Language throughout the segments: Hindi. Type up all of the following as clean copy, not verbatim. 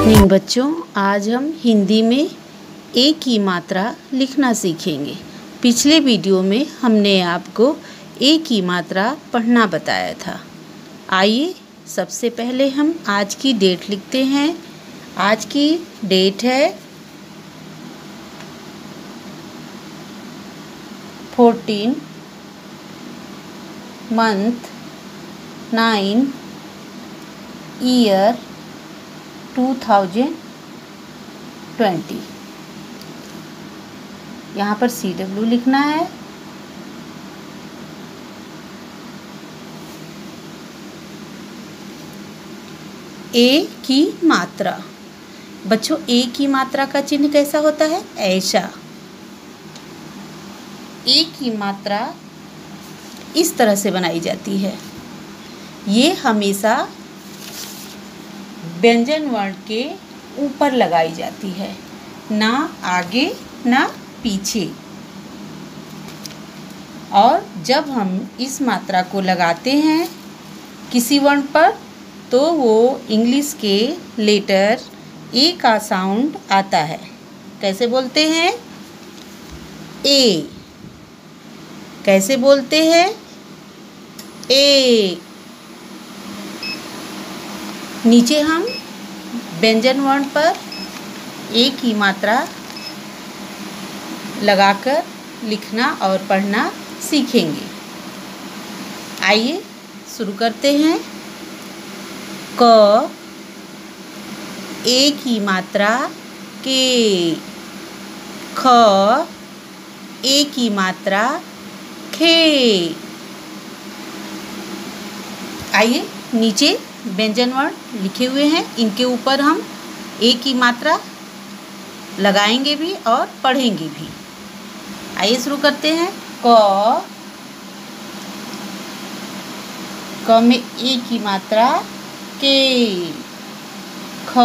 नहीं बच्चों, आज हम हिंदी में ए की मात्रा लिखना सीखेंगे। पिछले वीडियो में हमने आपको ए की मात्रा पढ़ना बताया था। आइए सबसे पहले हम आज की डेट लिखते हैं। आज की डेट है 14 मंथ 9 ईयर 2020। यहाँ पर CW लिखना है। ए की मात्रा। बच्चों, ए की मात्रा का चिन्ह कैसा होता है? ऐसा। ए की मात्रा इस तरह से बनाई जाती है। ये हमेशा व्यंजन वर्ण के ऊपर लगाई जाती है, ना आगे ना पीछे। और जब हम इस मात्रा को लगाते हैं किसी वर्ण पर, तो वो इंग्लिश के लेटर ए का साउंड आता है। कैसे बोलते हैं? ए। कैसे बोलते हैं? ए। नीचे हम व्यंजन वर्ण पर ए की मात्रा लगाकर लिखना और पढ़ना सीखेंगे। आइए शुरू करते हैं। क, ए की मात्रा के। ख, ए की मात्रा खे। आइए नीचे व्यंजन वर्ण लिखे हुए हैं, इनके ऊपर हम ए की मात्रा लगाएंगे भी और पढ़ेंगे भी। आइए शुरू करते हैं। क में ए की मात्रा के। ख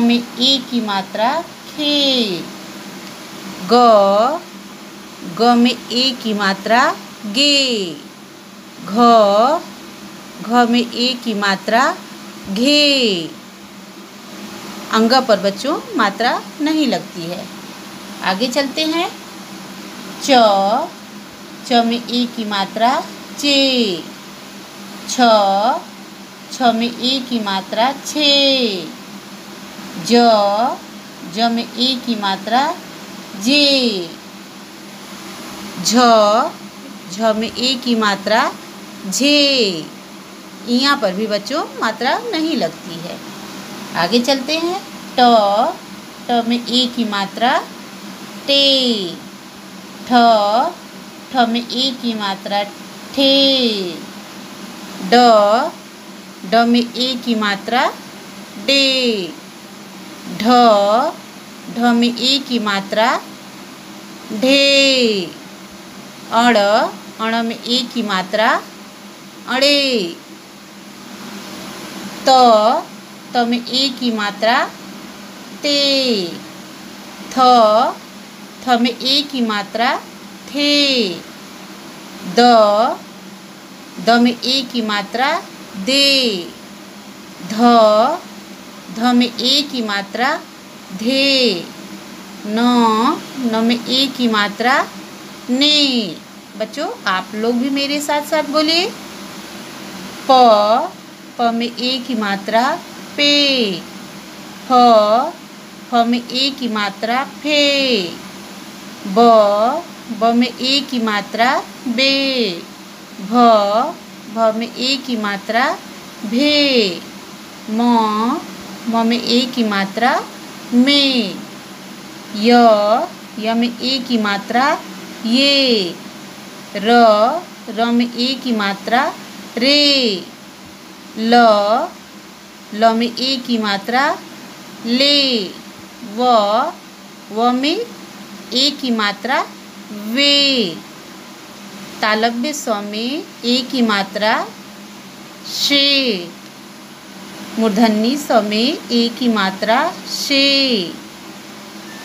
में ए की मात्रा खे। ग में ए की मात्रा गे। घ में ए की मात्रा घे। अंगा पर बच्चों मात्रा नहीं लगती है। आगे चलते हैं। च में ए की मात्रा चे। छ में ए की मात्रा छे। ज में ए की मात्रा जे। झ में ए की मात्रा झे। यहाँ पर भी बच्चों मात्रा नहीं लगती है। आगे चलते हैं। ट में ए की मात्रा टे। ठ में ए की मात्रा ठे। ड में ए की मात्रा डे। ढ में ए की मात्रा ढे। अण में ए की मात्रा अड़े। त में ए की मात्रा ते। थ में ए की मात्रा थे। द में ए की मात्रा दे। ध में ए की मात्रा धे। न में ए की मात्रा ने। बच्चों आप लोग भी मेरे साथ साथ बोलिए। प में ए की मात्रा पे। फ में ए की मात्रा फे। ब में ए की मात्रा बे। भ में ए की मात्रा भे। म में ए की मात्रा में। य में ए की मात्रा ये। र में ए की मात्रा रे। ल में ए की मात्रा ले। व में ए की मात्रा वे। तालव्य स्व में ए की मात्रा शे। मूर्धन्य स्व में ए की मात्रा शे।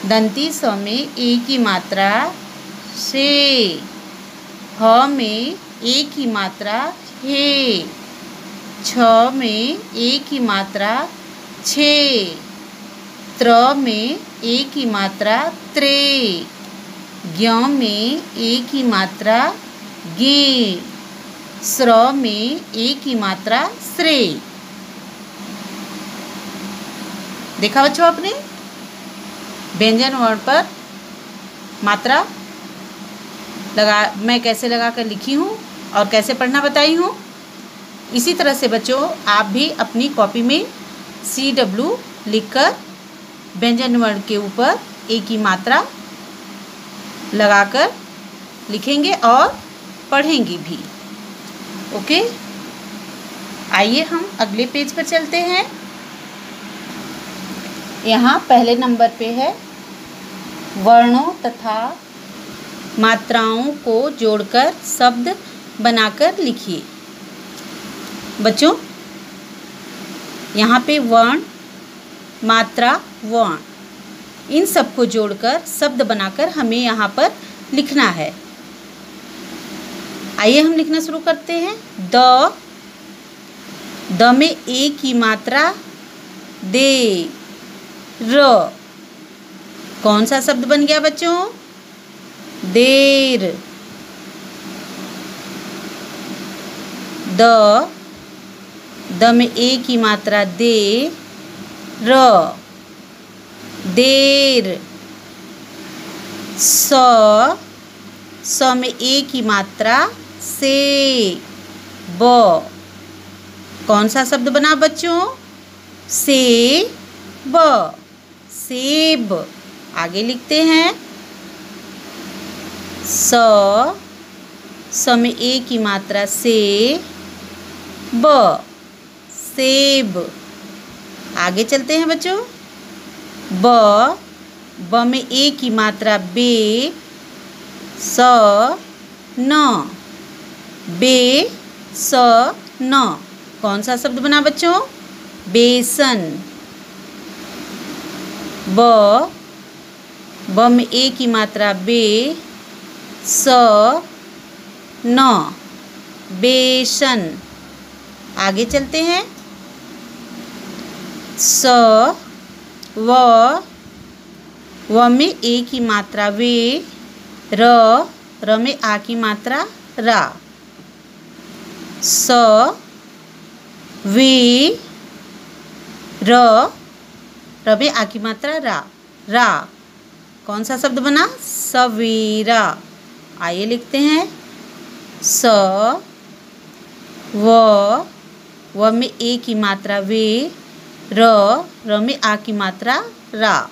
दंती स्व में ए की मात्रा से। ह में ए की मात्रा हे। छ में ए की मात्रा छे। त्र में ए की मात्रा त्रे। ज्ञ में ए की मात्रा गे। स्र में ए की मात्रा स्रे। देखा बच्चों आपने व्यंजन वर्ण पर मात्रा मैं कैसे लगा कर लिखी हूँ और कैसे पढ़ना बताई हूँ। इसी तरह से बच्चों आप भी अपनी कॉपी में CW लिखकर व्यंजन वर्ण के ऊपर ए की मात्रा लगाकर लिखेंगे और पढ़ेंगे भी। ओके, आइए हम अगले पेज पर चलते हैं। यहाँ पहले नंबर पे है वर्णों तथा मात्राओं को जोड़कर शब्द बनाकर लिखिए। बच्चों यहाँ पे वर्ण, मात्रा, वर्ण इन सबको जोड़कर शब्द बनाकर हमें यहाँ पर लिखना है। आइए हम लिखना शुरू करते हैं। द में ए की मात्रा दे र। कौन सा शब्द बन गया बच्चों? देर। द में ए की मात्रा दे र देर। स में ए की मात्रा से ब। कौन सा शब्द बना बच्चों? से ब, सेब। आगे लिखते हैं स में ए की मात्रा से ब, सेब। आगे चलते हैं बच्चों। ब में ए की मात्रा बे स न, बे स न। कौन सा शब्द बना बच्चों? बेसन। ब में ए की मात्रा बे स न, बेसन। आगे चलते हैं व में ए की मात्रा वे र में आ की मात्रा रा। वे र में आ की मात्रा रा। कौन सा शब्द बना? सवेरा। आइए लिखते हैं व में ए की मात्रा वे र में आ की मात्रा रा,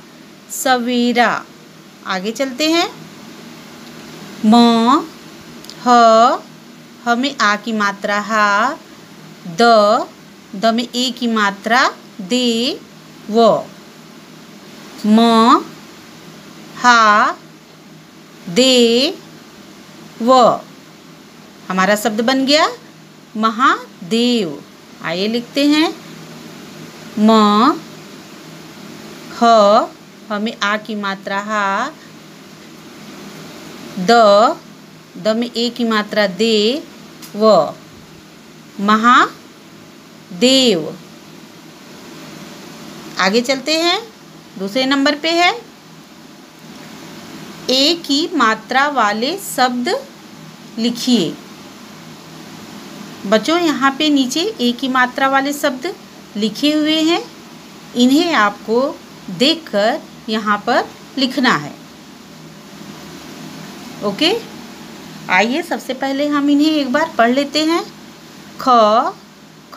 सवेरा। आगे चलते हैं ह में आ की मात्रा हा, द में ए की मात्रा दे व। हा दे व। हमारा शब्द बन गया महादेव। आइए लिखते हैं ह में आ की मात्रा हा, द में ए की मात्रा दे व, महादेव। आगे चलते हैं, दूसरे नंबर पे है ए की मात्रा वाले शब्द लिखिए। बच्चों यहाँ पे नीचे ए की मात्रा वाले शब्द लिखे हुए हैं, इन्हें आपको देखकर यहाँ पर लिखना है। ओके, आइए सबसे पहले हम इन्हें एक बार पढ़ लेते हैं। ख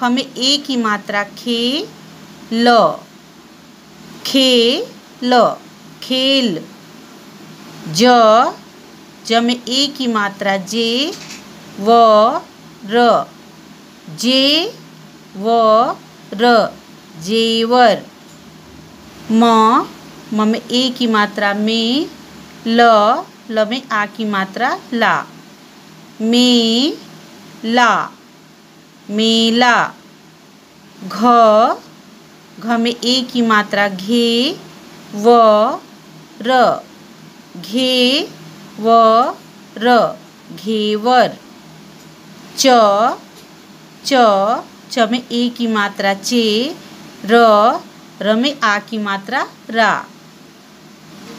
में ए की मात्रा खे ल, खेल, खेल। ज में ए की मात्रा जे व र, जे व र, जेवर। म में ए की मात्रा में ल में आ की मात्रा ला, मेला, मेला। घ में ए की मात्रा घे व र, घे व र, घेवर। च में ए की मात्रा चे र में आ की मात्रा रा।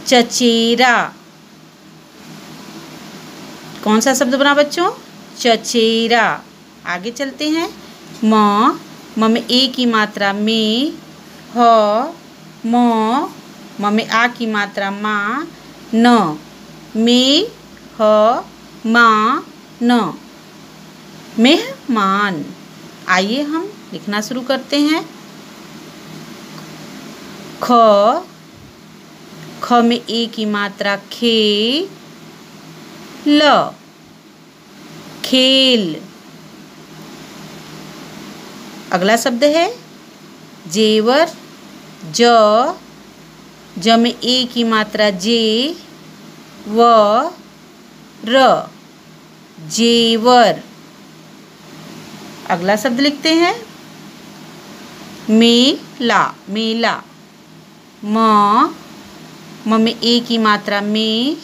चचेरा। कौन सा शब्द बना बच्चों? चचेरा। आगे चलते हैं। म में ए की मात्रा में, ह म में आ की मात्रा मा, न में ह मा न। मेहमान। आइए हम लिखना शुरू करते हैं। ख में ए की मात्रा खे, ल खेल। अगला शब्द है जेवर। ज में ए की मात्रा जे, व र जेवर। अगला शब्द लिखते हैं मेला। मेला। म में ए की मात्रा में,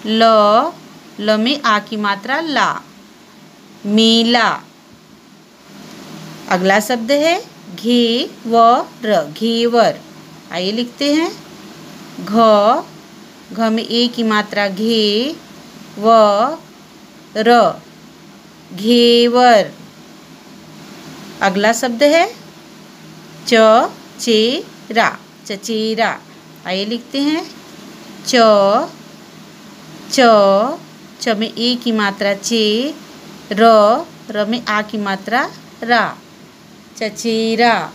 ल में आ की मात्रा ला, मेला। अगला शब्द है घेवर। घेवर। आइए लिखते हैं। घ में ए की मात्रा घे, व र घेवर। अगला शब्द है चचेरा। चचेरा। आइए लिखते हैं। च में ए की मात्रा चे, र में आ की मात्रा रा, चचेरा।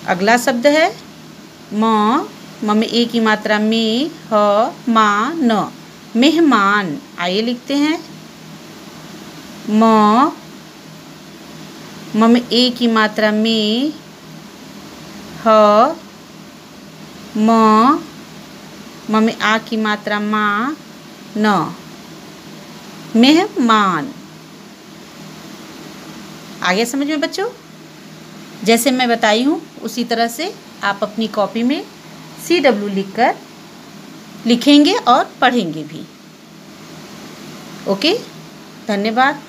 अगला शब्द है म में ए की मात्रा में, ह मा न, मेहमान। आइए लिखते हैं। म में ए की मात्रा में, ह म में आ की मात्रा मा न, मेहमान। आगे समझ में बच्चों? जैसे मैं बताई हूँ उसी तरह से आप अपनी कॉपी में CW लिखकर लिखेंगे और पढ़ेंगे भी। ओके, धन्यवाद।